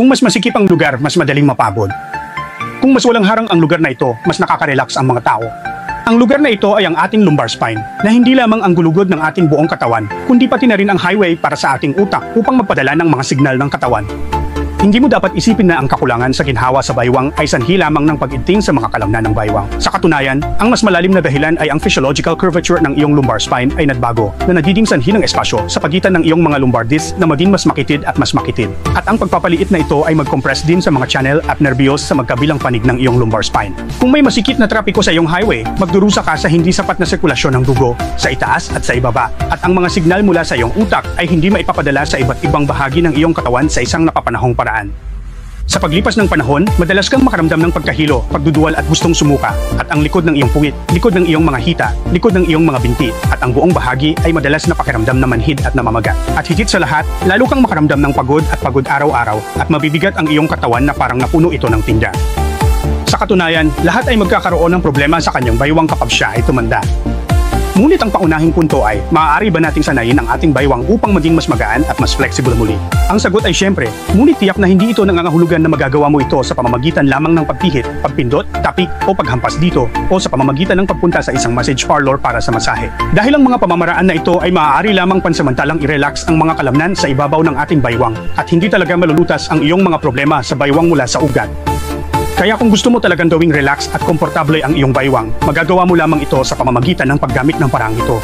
Kung mas masikip ang lugar, mas madaling mapagod. Kung mas walang harang ang lugar na ito, mas nakaka-relax ang mga tao. Ang lugar na ito ay ang ating lumbar spine, na hindi lamang ang gulugod ng ating buong katawan, kundi pati na rin ang highway para sa ating utak upang magpadala ng mga signal ng katawan. Hindi mo dapat isipin na ang kakulangan sa ginhawa sa baywang ay sanhi lamang ng pag-igting sa mga kalamnan ng baywang. Sa katunayan, ang mas malalim na dahilan ay ang physiological curvature ng iyong lumbar spine ay nagbago na nagiging sanhi ng espasyo sa pagitan ng iyong mga lumbar discs na maging mas makitid at mas makitid. At ang pagpapaliit na ito ay mag-compress din sa mga channel at nervyos sa magkabilang panig ng iyong lumbar spine. Kung may masikip na trapiko sa iyong highway, magdurusa ka sa hindi sapat na sirkulasyon ng dugo sa itaas at sa ibaba. At ang mga signal mula sa iyong utak ay hindi maipapadala sa iba't ibang bahagi ng iyong katawan sa isang napapanahong paraan. Sa paglipas ng panahon, madalas kang makaramdam ng pagkahilo, pagduduwal at gustong sumuka, at ang likod ng iyong puwit, likod ng iyong mga hita, likod ng iyong mga binti, at ang buong bahagi ay madalas na pakiramdam na manhid at namamaga. At higit sa lahat, lalo kang makaramdam ng pagod at pagod araw-araw, at mabibigat ang iyong katawan na parang napuno ito ng tinda. Sa katunayan, lahat ay magkakaroon ng problema sa kanyang baywang kapag siya ay tumanda. Ngunit ang paunahing punto ay, maaari ba nating sanayin ang ating baywang upang maging mas magaan at mas flexible muli? Ang sagot ay syempre, ngunit tiyak na hindi ito nangangahulugan na magagawa mo ito sa pamamagitan lamang ng pagpihit, pagpindot, tapik o paghampas dito o sa pamamagitan ng pagpunta sa isang massage parlor para sa masahe. Dahil ang mga pamamaraan na ito ay maaari lamang pansamantalang i-relax ang mga kalamnan sa ibabaw ng ating baywang at hindi talaga malulutas ang iyong mga problema sa baywang mula sa ugat. Kaya kung gusto mo talagang gawing relax at komportable ang iyong baywang, magagawa mo lamang ito sa pamamagitan ng paggamit ng parang ito.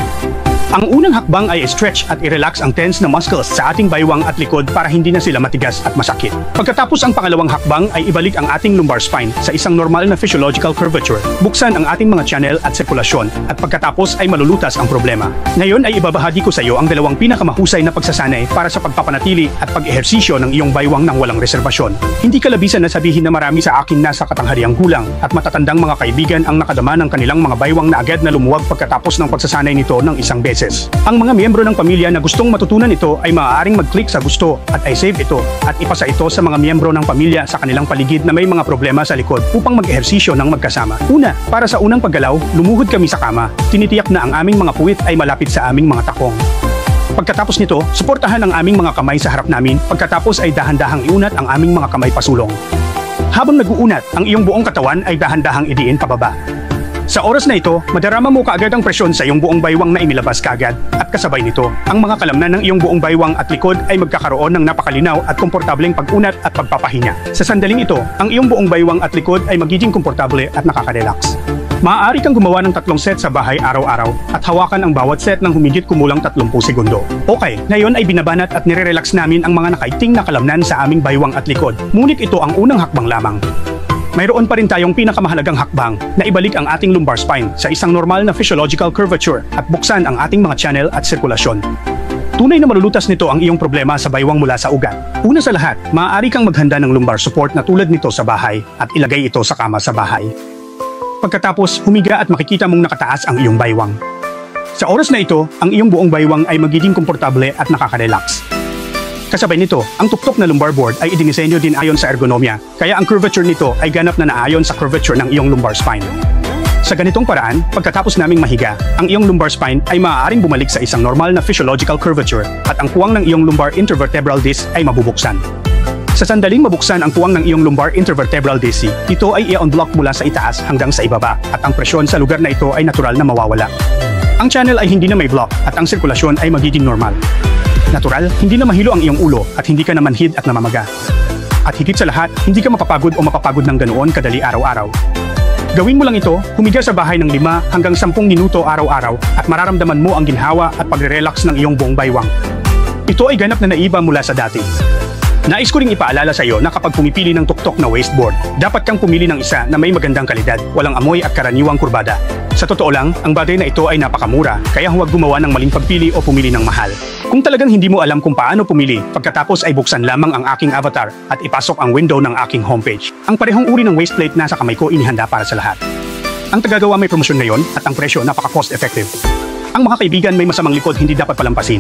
Ang unang hakbang ay i-stretch at i-relax ang tense na muscles sa ating baywang at likod para hindi na sila matigas at masakit. Pagkatapos ang pangalawang hakbang ay ibalik ang ating lumbar spine sa isang normal na physiological curvature. Buksan ang ating mga channel at sirkulasyon at pagkatapos ay malulutas ang problema. Ngayon ay ibabahagi ko sa iyo ang dalawang pinakamahusay na pagsasanay para sa pagpapanatili at pag-ehersisyo ng iyong baywang ng walang reserbasyon. Hindi kalabisan na sabihin na marami sa akin nasa katanghariang gulang at matatandang mga kaibigan ang nakadama ng kanilang mga baywang na agad na lumuwag pagkatapos ng pagsasanay nito ng isang beses. Ang mga miyembro ng pamilya na gustong matutunan ito ay maaaring mag-click sa gusto at i-save ito at ipasa ito sa mga miyembro ng pamilya sa kanilang paligid na may mga problema sa likod upang mag-ehersisyo ng magkasama. Una, para sa unang paggalaw, lumuhod kami sa kama. Tinitiyak na ang aming mga puwit ay malapit sa aming mga takong. Pagkatapos nito, suportahan ang aming mga kamay sa harap namin. Pagkatapos ay dahan-dahang iunat ang aming mga kamay pasulong. Habang nag-uunat, ang iyong buong katawan ay dahan-dahang idiin pababa. Sa oras na ito, madarama mo kaagad ang presyon sa iyong buong baywang na inilabas kaagad at kasabay nito, ang mga kalamnan ng iyong buong baywang at likod ay magkakaroon ng napakalinaw at komportableng pag-unat at pagpapahinga. Sa sandaling ito, ang iyong buong baywang at likod ay magiging komportable at nakaka-relax. Maaari kang gumawa ng 3 set sa bahay araw-araw at hawakan ang bawat set ng humigit kumulang 30 segundo. Okay, ngayon ay binabanat at nire-relax namin ang mga nakaiting na kalamnan sa aming baywang at likod. Ngunit ito ang unang hakbang lamang. Mayroon pa rin tayong pinakamahalagang hakbang na ibalik ang ating lumbar spine sa isang normal na physiological curvature at buksan ang ating mga channel at sirkulasyon. Tunay na malulutas nito ang iyong problema sa baywang mula sa ugat. Una sa lahat, maaari kang maghanda ng lumbar support na tulad nito sa bahay at ilagay ito sa kama sa bahay. Pagkatapos, humiga at makikita mong nakataas ang iyong baywang. Sa oras na ito, ang iyong buong baywang ay magiging komportable at nakaka-relax. Kasabay nito, ang tuktok na lumbar board ay idinisenyo din ayon sa ergonomya, kaya ang curvature nito ay ganap na naayon sa curvature ng iyong lumbar spine. Sa ganitong paraan, pagkatapos naming mahiga, ang iyong lumbar spine ay maaaring bumalik sa isang normal na physiological curvature at ang puwang ng iyong lumbar intervertebral disc ay mabubuksan. Sa sandaling mabuksan ang puwang ng iyong lumbar intervertebral disc, ito ay i-unblock mula sa itaas hanggang sa ibaba at ang presyon sa lugar na ito ay natural na mawawala. Ang channel ay hindi na may block at ang sirkulasyon ay magiging normal. Natural, hindi na mahilo ang iyong ulo at hindi ka na manhid at namamaga. At higit sa lahat, hindi ka mapapagod o mapapagod ng ganoon kadali araw-araw. Gawin mo lang ito, humiga sa bahay ng 5 hanggang 10 minuto araw-araw at mararamdaman mo ang ginhawa at pagre-relax ng iyong buong baywang. Ito ay ganap na naiba mula sa dati. Nais ko ring ipaalala sa iyo na kapag pumipili ng tuktok na wasteboard, dapat kang pumili ng isa na may magandang kalidad, walang amoy at karaniwang kurbada. Sa totoo lang, ang bagay na ito ay napakamura, kaya huwag gumawa ng maling pagpili o pumili ng mahal. Kung talagang hindi mo alam kung paano pumili, pagkatapos ay buksan lamang ang aking avatar at ipasok ang window ng aking homepage. Ang parehong uri ng wasteplate nasa kamay ko inihanda para sa lahat. Ang tagagawa may promosyon ngayon at ang presyo napaka-cost effective. Ang mga kaibigan may masamang likod hindi dapat palampasin.